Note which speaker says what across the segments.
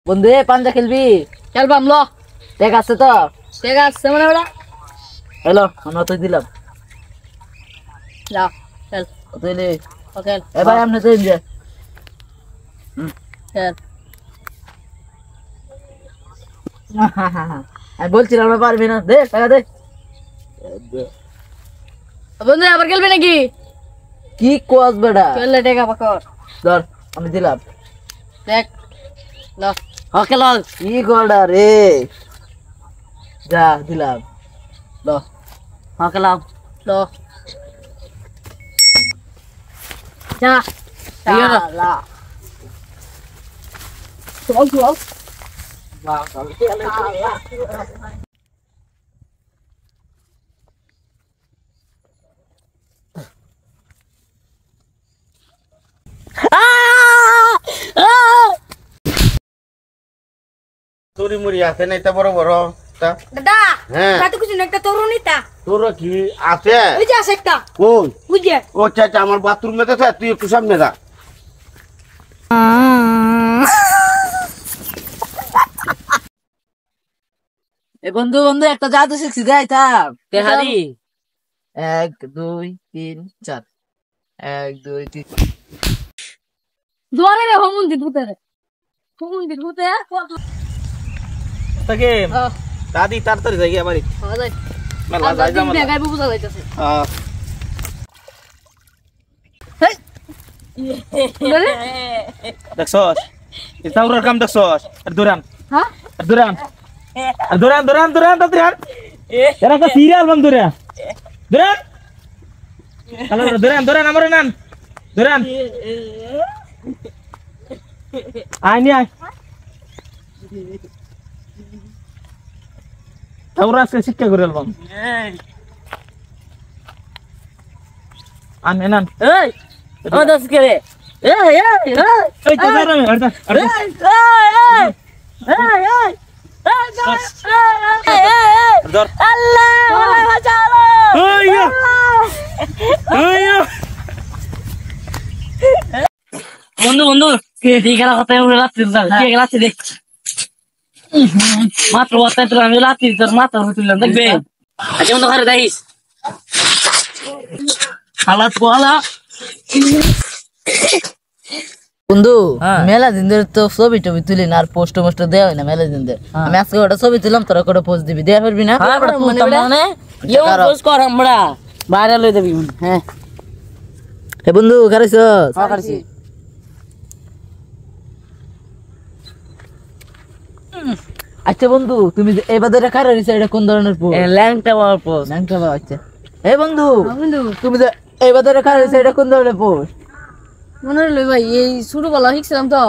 Speaker 1: বন্ধু পাঞ্জা খেলবি?
Speaker 2: খেলবাম ল।
Speaker 1: ঠিক আছে তো?
Speaker 2: ঠিক আছে মানে ওরা
Speaker 1: হ্যালো আমরা তো দিলাম।
Speaker 2: যাও খেল।
Speaker 1: তুইলে
Speaker 2: ওকে
Speaker 1: এ ভাই আপনি তো ইনজে
Speaker 2: খেল।
Speaker 1: আমি বলছিলাম আমরা পারবি না, দে টাকা দে।
Speaker 2: বন্ধু আবার খেলবে নাকি?
Speaker 1: কি কোয়াস বেটা?
Speaker 2: খেললে টাকা পাকর
Speaker 1: ধর আমি দিলাম।
Speaker 2: দেখ ল।
Speaker 1: ওকে ল। কি গোলটা রে, যা দিলাম ল। ওকে লাও
Speaker 2: ল যা
Speaker 1: লা।
Speaker 2: চল চল।
Speaker 3: তোরি মুড়ি আছে না এটা বড় বড় তা?
Speaker 2: দাদা
Speaker 3: হ্যাঁ
Speaker 2: কত কিছু একটা তরুণীটা
Speaker 3: তোর কি আছে?
Speaker 2: ওই যে আছে একটা
Speaker 3: কই?
Speaker 2: বুঝে
Speaker 3: ও চাচা আমার বাথরুমে তো আছে, তুই একটু সামনে যা।
Speaker 1: এ বন্ধু বন্ধু একটা জাদু শিখছি, দেয় থাম তেহারি। 1 2 3 4 1 2 3।
Speaker 2: দোয়ারে রে হোমুন্দি ভূতেরে হোমুন্দি ভূতে
Speaker 3: তাকে দাদি তাড়াতাড়ি যাই গিয়ে বাড়ি।
Speaker 2: যাই
Speaker 3: মেলা যাই যা মেলা।
Speaker 2: গাইবো বুঝা যাইতাছে
Speaker 3: দেখছস এই তাউরার কাম দেখছস? আর দুরান
Speaker 2: হ্যাঁ
Speaker 3: আর দুরান আর দুরান দুরান দুরান দুরান এরা তো সিরিয়াল বন্ধ দুরান দুরান হ্যালো দুরান দুরান আমার নাম দুরান আয় নি আয় তাউরা আজকে শিক্ষা করে এলাম আন এনান
Speaker 1: এই ও দস করে এই
Speaker 3: এই তো ধর আমি হরতা ধর
Speaker 1: আল্লাহ বাঁচাও।
Speaker 3: আইয়া আইয়া
Speaker 1: বন্ধু বন্ধু কে খেলা কথা রাত্রি কে রাত্রি দেখ মাত্র বার্তায় তোর আমি রাত্রি তোর মাথা তুললাম দেখবে। আজকে বন্ধু ঘরে যাইস হালাত পোহালা। বন্ধু মেলা দিন ধরে তো ছবি টবি তুলি না, আর পোস্ট মোস্ট দেওয়া হয় না মেলা দিন ধরে। আমি আজকে ওটা ছবি তুললাম, তোরা করে পোস্ট দিবি, দেওয়া পারবি না? ভাইরাল হয়ে যাবি। হ্যাঁ হে বন্ধু খারাইছ? আচ্ছা বন্ধু তুমি যে এই বাজারে কার হইছে, এটা কোন ধরনের পোস্ট? ল্যাংটা বাবার পোস্ট। ল্যাংটা বাবা। আচ্ছা এই বন্ধু
Speaker 2: বন্ধু
Speaker 1: তুমি যে এই বাজারে কার হইছে, এটা কোন ধরনের পোস্ট?
Speaker 2: মনে হলো ভাই এই ছোটবেলা শিখছিলাম তো,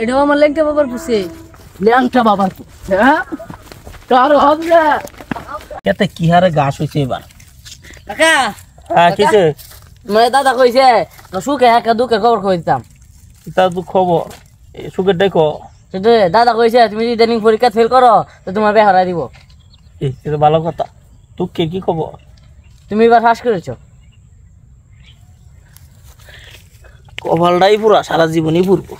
Speaker 2: এটাও আমার লেগটা বাবার পুষে।
Speaker 1: ল্যাংটা বাবার পোস্ট। হ্যাঁ কার হবে
Speaker 3: কেতে কি হারে ঘাস হইছে এবার।
Speaker 1: কাকা
Speaker 3: কিছে
Speaker 1: মানে দাদা কইছে সুখে একা দুঃখে খবর কইতাম।
Speaker 3: তা তো খবর সুখের দেখো
Speaker 1: সেটা দাদা কইছে তুমি যদি ইদানিং পরীক্ষা ফেল করো তো তোমার বিয়ে হারাই দিব।
Speaker 3: এটা ভালো কথা। তোকে কি খবর?
Speaker 1: তুমি এবার পাস করেছো।
Speaker 3: কপালটাই পুরা সারা জীবনই পুরবো।